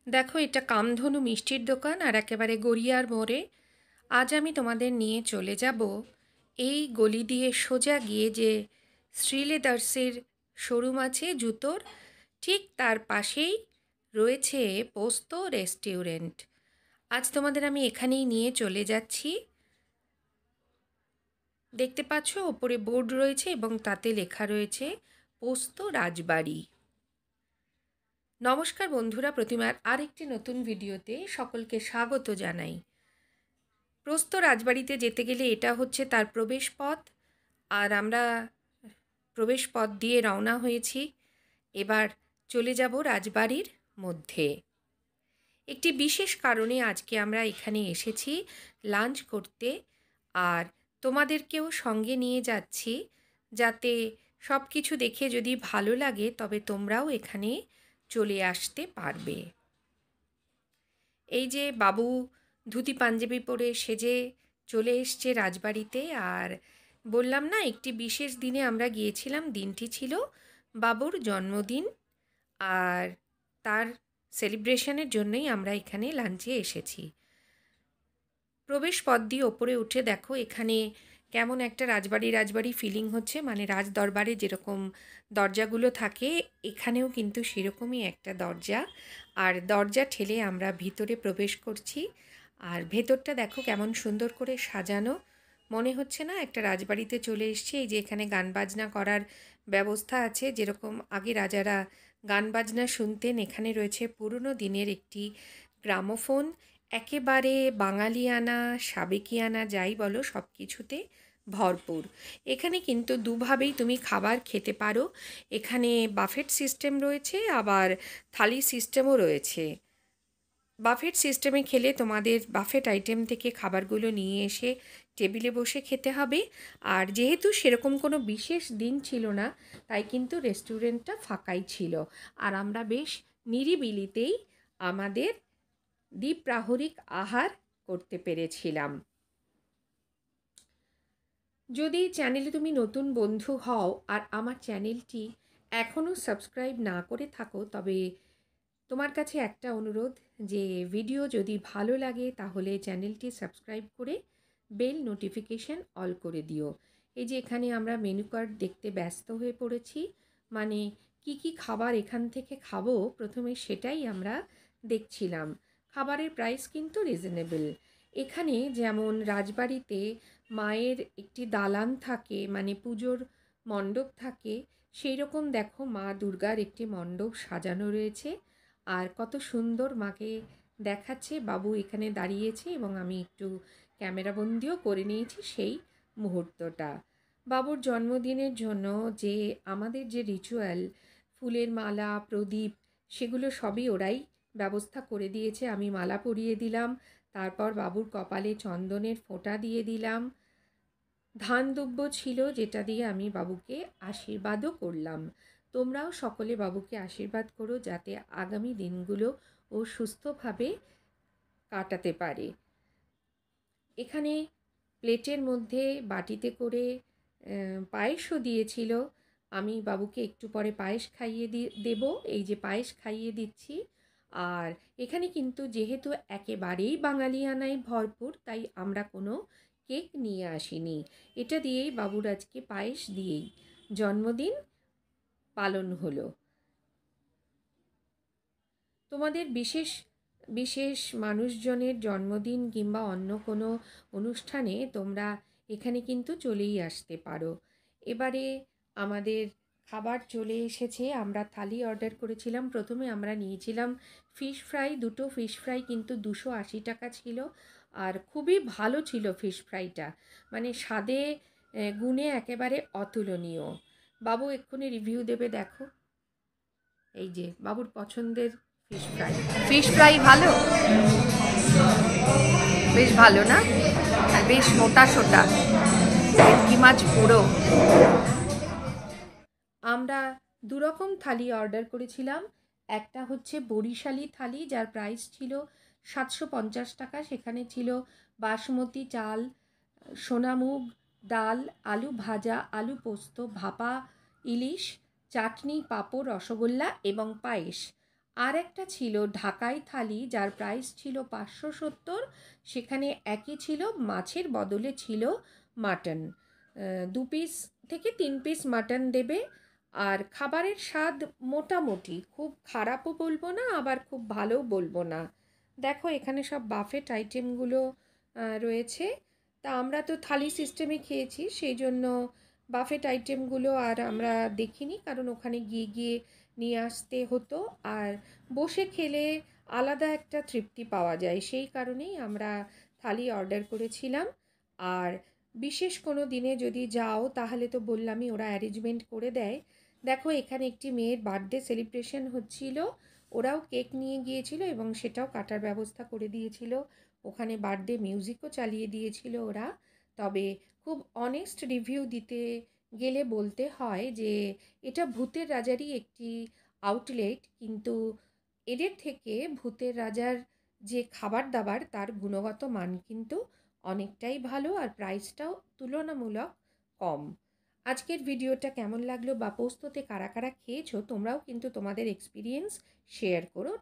দেখো, এটা কামধনু মিষ্টির দোকান আর একেবারে গড়িয়ার মোড়ে। আজ আমি তোমাদের নিয়ে চলে যাব এই গলি দিয়ে সোজা গিয়ে যে শ্রীলেদার্সের শোরুম আছে জুতোর, ঠিক তার পাশেই রয়েছে পোস্ত রেস্টুরেন্ট। আজ তোমাদের আমি এখানেই নিয়ে চলে যাচ্ছি। দেখতে পাচ্ছ ওপরে বোর্ড রয়েছে এবং তাতে লেখা রয়েছে পোস্ত রাজবাড়ি। নমস্কার বন্ধুরা, প্রতিমার আরেকটি নতুন ভিডিওতে সকলকে স্বাগত জানাই। প্রস্ত রাজবাড়িতে যেতে গেলে এটা হচ্ছে তার প্রবেশ পথ, আর আমরা প্রবেশ পথ দিয়ে রওনা হয়েছি। এবার চলে যাব রাজবাড়ির মধ্যে। একটি বিশেষ কারণে আজকে আমরা এখানে এসেছি লাঞ্চ করতে, আর তোমাদেরকেও সঙ্গে নিয়ে যাচ্ছি, যাতে সব কিছু দেখে যদি ভালো লাগে তবে তোমরাও এখানে চলে আসতে পারবে। এই যে বাবু ধুতি পাঞ্জাবি পরে সেজে চলে এসছে রাজবাড়িতে। আর বললাম না, একটি বিশেষ দিনে আমরা গিয়েছিলাম, দিনটি ছিল বাবুর জন্মদিন, আর তার সেলিব্রেশনের জন্যই আমরা এখানে লাঞ্চে এসেছি। প্রবেশ পথ দিয়ে ওপরে উঠে দেখো এখানে কেমন একটা রাজবাড়ি রাজবাড়ি ফিলিং হচ্ছে, মানে রাজদরবারে যেরকম দরজাগুলো থাকে এখানেও কিন্তু সেরকমই একটা দরজা। আর দরজা ঠেলে আমরা ভিতরে প্রবেশ করছি। আর ভেতরটা দেখো কেমন সুন্দর করে সাজানো, মনে হচ্ছে না একটা রাজবাড়িতে চলে এসেছি। এই যে এখানে গান বাজনা করার ব্যবস্থা আছে, যেরকম আগে রাজারা গান বাজনা শুনতেন। এখানে রয়েছে পুরনো দিনের একটি গ্রামোফোন, একেবারে বাঙালিয়ানা সাবেকিয়ানা যাই বলো সব কিছুতে ভরপুর। এখানে কিন্তু দুভাবেই তুমি খাবার খেতে পারো। এখানে বাফেট সিস্টেম রয়েছে, আবার থালি সিস্টেমও রয়েছে। বাফেট সিস্টেমে খেলে তোমাদের বাফেট আইটেম থেকে খাবারগুলো নিয়ে এসে টেবিলে বসে খেতে হবে। আর যেহেতু সেরকম কোনো বিশেষ দিন ছিল না, তাই কিন্তু রেস্টুরেন্টটা ফাঁকাই ছিল, আর আমরা বেশ নিরিবিলিতেই আমাদের দ্বিপ্রাহরিক আহার করতে পেরেছিলাম। যদি চ্যানেলে তুমি নতুন বন্ধু হও আর আমার চ্যানেলটি এখনও সাবস্ক্রাইব না করে থাকো, তবে তোমার কাছে একটা অনুরোধ, যে ভিডিও যদি ভালো লাগে তাহলে চ্যানেলটি সাবস্ক্রাইব করে বেল নোটিফিকেশন অল করে দিও। এই যে এখানে আমরা মেনু কার্ড দেখতে ব্যস্ত হয়ে পড়েছি, মানে কি কি খাবার এখান থেকে খাবো প্রথমে সেটাই আমরা দেখছিলাম। খাবারের প্রাইস কিন্তু রিজনেবল। এখানে যেমন রাজবাড়িতে মায়ের একটি দালান থাকে, মানে পুজোর মণ্ডপ থাকে, সেই রকম দেখো মা দুর্গার একটি মণ্ডপ সাজানো রয়েছে। আর কত সুন্দর মাকে দেখাচ্ছে। বাবু এখানে দাঁড়িয়েছে এবং আমি একটু ক্যামেরাবন্দিও করে নিয়েছি সেই মুহূর্তটা। বাবুর জন্মদিনের জন্য যে আমাদের যে রিচুয়াল, ফুলের মালা প্রদীপ, সেগুলো সবই ওরাই ব্যবস্থা করে দিয়েছে। আমি মালা পরিয়ে দিলাম, তারপর বাবুর কপালে চন্দনের ফোঁটা দিয়ে দিলাম। ধান দুব্য ছিল যেটা দিয়ে আমি বাবুকে আশীর্বাদও করলাম। তোমরাও সকলে বাবুকে আশীর্বাদ করো যাতে আগামী দিনগুলো ও সুস্থভাবে কাটাতে পারে। এখানে প্লেটের মধ্যে বাটিতে করে পায়েসও দিয়েছিল। আমি বাবুকে একটু পরে পায়েস খাইয়ে দেব। এই যে পায়েস খাইয়ে দিচ্ছি। আর এখানে কিন্তু যেহেতু একেবারেই বাঙালিয়ানায় ভরপুর, তাই আমরা কোনো কেক নিয়ে আসিনি। এটা দিয়েই বাবুর আজকে পায়েস দিয়েই জন্মদিন পালন হলো। তোমাদের বিশেষ বিশেষ মানুষজনের জন্মদিন কিংবা অন্য কোনো অনুষ্ঠানে তোমরা এখানে কিন্তু চলেই আসতে পারো। এবারে আমাদের খাবার চলে এসেছে। আমরা থালি অর্ডার করেছিলাম। প্রথমে আমরা নিয়েছিলাম ফিশ ফ্রাই, দুটো ফিশ ফ্রাই কিন্তু 280 টাকা ছিল। আর খুবই ভালো ছিল ফিশ ফ্রাইটা, মানে স্বাদে গুণে একেবারে অতুলনীয়। বাবু এক্ষুনি রিভিউ দেবে, দেখো। এই যে বাবুর পছন্দের ফিশ ফ্রাই। ফিশ ফ্রাই ভালো, বেশ ভালো না? আর বেশ মোটা সোটা, ভেটকি মাছ পুরো। আমরা দুরকম থালি অর্ডার করেছিলাম। একটা হচ্ছে বরিশালি থালি, যার প্রাইস ছিল 750 টাকা। সেখানে ছিল বাসমতি চাল, সোনামুগ ডাল, আলু ভাজা, আলু পোস্ত, ভাপা ইলিশ, চাটনি, পাঁপড়, রসগোল্লা এবং পায়েস। আর একটা ছিল ঢাকাই থালি, যার প্রাইস ছিল 570। সেখানে একই ছিল, মাছের বদলে ছিল মাটন। 2 পিস থেকে 3 পিস মাটন দেবে। আর খাবারের স্বাদ মোটামুটি, খুব খারাপও বলবো না, আবার খুব ভালোও বলবো না। দেখো এখানে সব বাফেট আইটেমগুলো রয়েছে। তা আমরা তো থালি সিস্টেমে খেয়েছি, সেই জন্য বাফেট আইটেমগুলো আর আমরা দেখিনি, কারণ ওখানে গিয়ে গিয়ে নিয়ে আসতে হতো। আর বসে খেলে আলাদা একটা তৃপ্তি পাওয়া যায়, সেই কারণেই আমরা থালি অর্ডার করেছিলাম। আর বিশেষ কোনো দিনে যদি যাও তাহলে তো বললামই, ওরা অ্যারেঞ্জমেন্ট করে দেয়। দেখো এখানে একটি মেয়ের বার্থডে সেলিব্রেশন হচ্ছিল, ওরাও কেক নিয়ে গিয়েছিল এবং সেটাও কাটার ব্যবস্থা করে দিয়েছিল। ওখানে বার্থডে মিউজিকও চালিয়ে দিয়েছিল ওরা। তবে খুব অনেস্ট রিভিউ দিতে গেলে বলতে হয় যে এটা ভূতের রাজারই একটি আউটলেট, কিন্তু এদের থেকে ভূতের রাজার যে খাবার দাবার তার গুণগত মান কিন্তু অনেকটাই ভালো, আর প্রাইসটাও তুলনামূলক কম। আজকের ভিডিওটা কেমন লাগলো বা পোস্ততে কারা কারা খেয়েছো, তোমরাও কিন্তু তোমাদের এক্সপিরিয়েন্স শেয়ার করো।